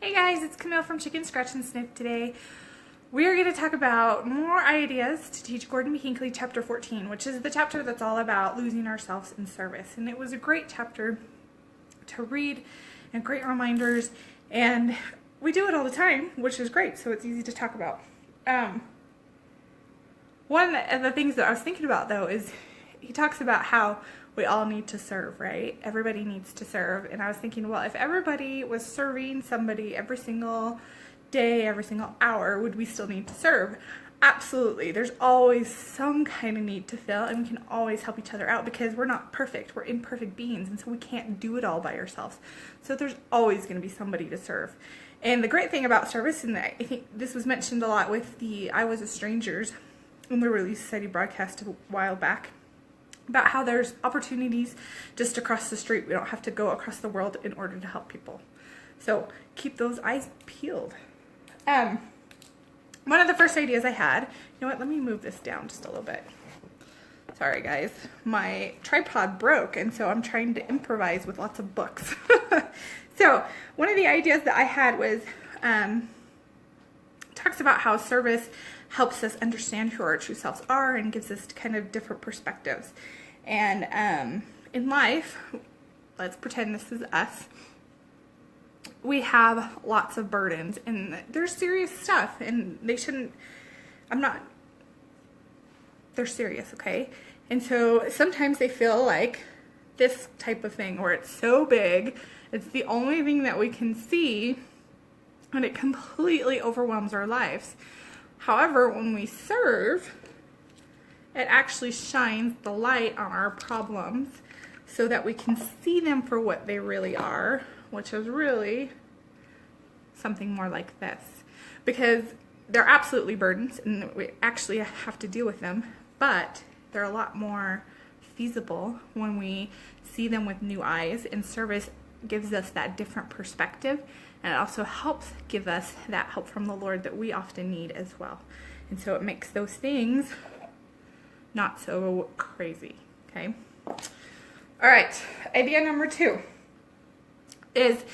Hey guys, it's Camille from Chicken Scratch and Sniff today. We are going to talk about more ideas to teach Gordon B. Hinckley Chapter 14, which is the chapter that's all about losing ourselves in service. And it was a great chapter to read and great reminders, and we do it all the time, which is great, so it's easy to talk about. One of the things that I was thinking about though is he talks about how we all need to serve, right? Everybody needs to serve. And I was thinking, well, if everybody was serving somebody every single day, every single hour, would we still need to serve? Absolutely. There's always some kind of need to fill, and we can always help each other out because we're not perfect. We're imperfect beings, and so we can't do it all by ourselves. So there's always going to be somebody to serve. And the great thing about service, and I think this was mentioned a lot with the I Was a Stranger's in the Relief Society broadcast a while back, about how there's opportunities just across the street. We don't have to go across the world in order to help people. So keep those eyes peeled. One of the first ideas I had, you know what, let me move this down just a little bit. Sorry guys, my tripod broke, and so I'm trying to improvise with lots of books. So one of the ideas that I had was, talks about how service helps us understand who our true selves are and gives us kind of different perspectives. And in life, let's pretend this is us, we have lots of burdens, and they're serious stuff, and they shouldn't, they're serious, okay? And so sometimes they feel like this type of thing where it's so big, it's the only thing that we can see, and it completely overwhelms our lives. However, when we serve, it actually shines the light on our problems so that we can see them for what they really are, which is really something more like this. Because they're absolutely burdens, and we actually have to deal with them, but they're a lot more feasible when we see them with new eyes, and service gives us that different perspective, and it also helps give us that help from the Lord that we often need as well. And so it makes those things not so crazy, okay? All right, idea number 2 is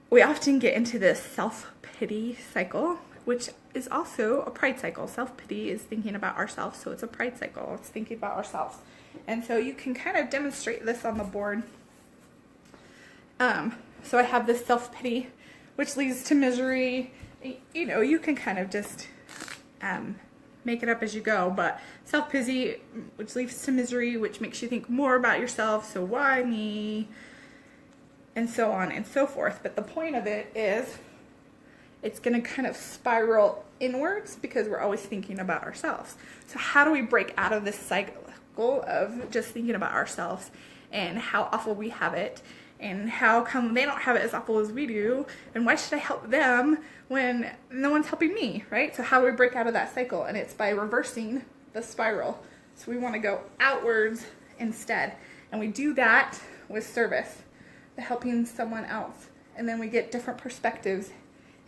we often get into this self-pity cycle, which is also a pride cycle. Self-pity is thinking about ourselves, so it's a pride cycle. It's thinking about ourselves. And so you can kind of demonstrate this on the board. So I have this self-pity, which leads to misery. You know, you can kind of just make it up as you go, but self-pity, which leads to misery, which makes you think more about yourself, so why me, and so on and so forth. But the point of it is it's going to kind of spiral inwards because we're always thinking about ourselves. So how do we break out of this cycle of just thinking about ourselves and how awful we have it, and how come they don't have it as awful as we do, and why should I help them when no one's helping me, right? So how do we break out of that cycle? And it's by reversing the spiral. So we want to go outwards instead. And we do that with service, the helping someone else. And then we get different perspectives.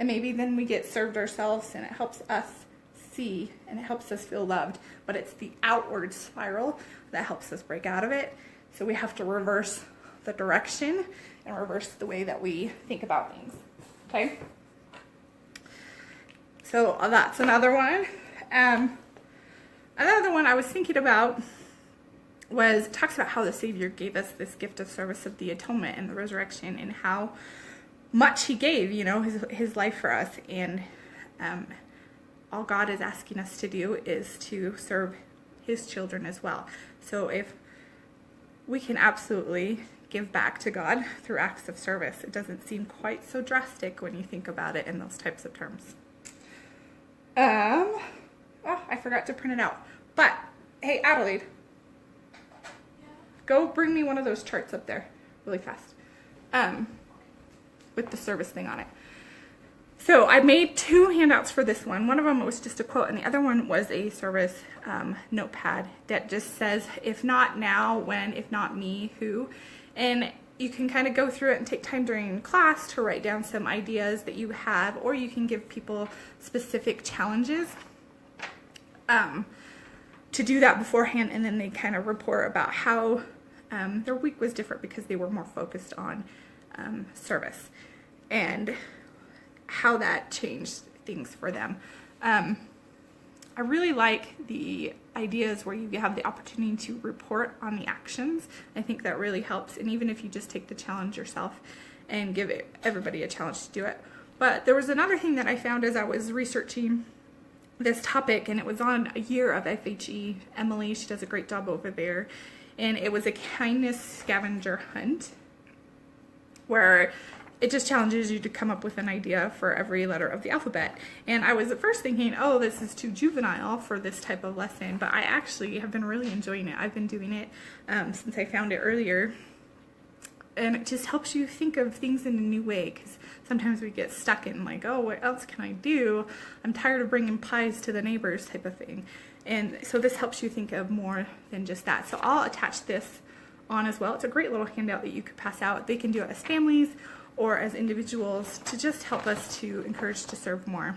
And maybe then we get served ourselves, and it helps us see, and it helps us feel loved. But it's the outward spiral that helps us break out of it. So we have to reverse the direction and reverse the way that we think about things, okay? So that's another one. Another one I was thinking about was, it talks about how the Savior gave us this gift of service of the atonement and the resurrection, and how much he gave, you know, his life for us. And all God is asking us to do is to serve his children as well. So if we can absolutely give back to God through acts of service, it doesn't seem quite so drastic when you think about it in those types of terms. Oh, I forgot to print it out. But, hey, Adelaide, go bring me one of those charts up there really fast, with the service thing on it. So I made 2 handouts for this one. One of them was just a quote, and the other one was a service notepad that just says, if not now, when? If not me, who? And you can kind of go through it and take time during class to write down some ideas that you have, or you can give people specific challenges to do that beforehand, and then they kind of report about how their week was different because they were more focused on service. and how that changed things for them. I really like the ideas where you have the opportunity to report on the actions. I think that really helps, and even if you just take the challenge yourself and give everybody a challenge to do it. But there was another thing that I found as I was researching this topic, and it was on a year of FHE. Emily, she does a great job over there, and it was a kindness scavenger hunt where it just challenges you to come up with an idea for every letter of the alphabet. And I was at first thinking, oh, this is too juvenile for this type of lesson, but I actually have been really enjoying it. I've been doing it since I found it earlier, and it just helps you think of things in a new way, because sometimes we get stuck in like, oh, what else can I do? I'm tired of bringing pies to the neighbors type of thing. And so this helps you think of more than just that. So I'll attach this on as well. It's a great little handout that you could pass out. They can do it as families or as individuals to just help us to encourage to serve more.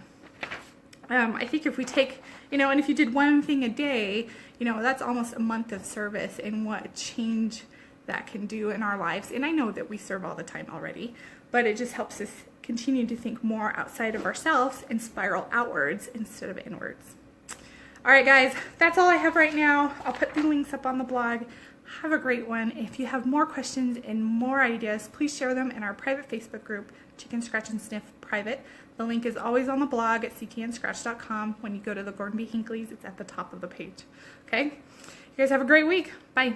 I think if we take, and if you did one thing a day, that's almost a month of service, and what a change that can do in our lives. And I know that we serve all the time already, but it just helps us continue to think more outside of ourselves and spiral outwards instead of inwards. All right, guys, that's all I have right now. I'll put the links up on the blog. Have a great one. If you have more questions and more ideas, please share them in our private Facebook group, Chicken Scratch and Sniff Private. The link is always on the blog at ckandscratch.com. When you go to the Gordon B. Hinckley's, it's at the top of the page. Okay? You guys have a great week. Bye.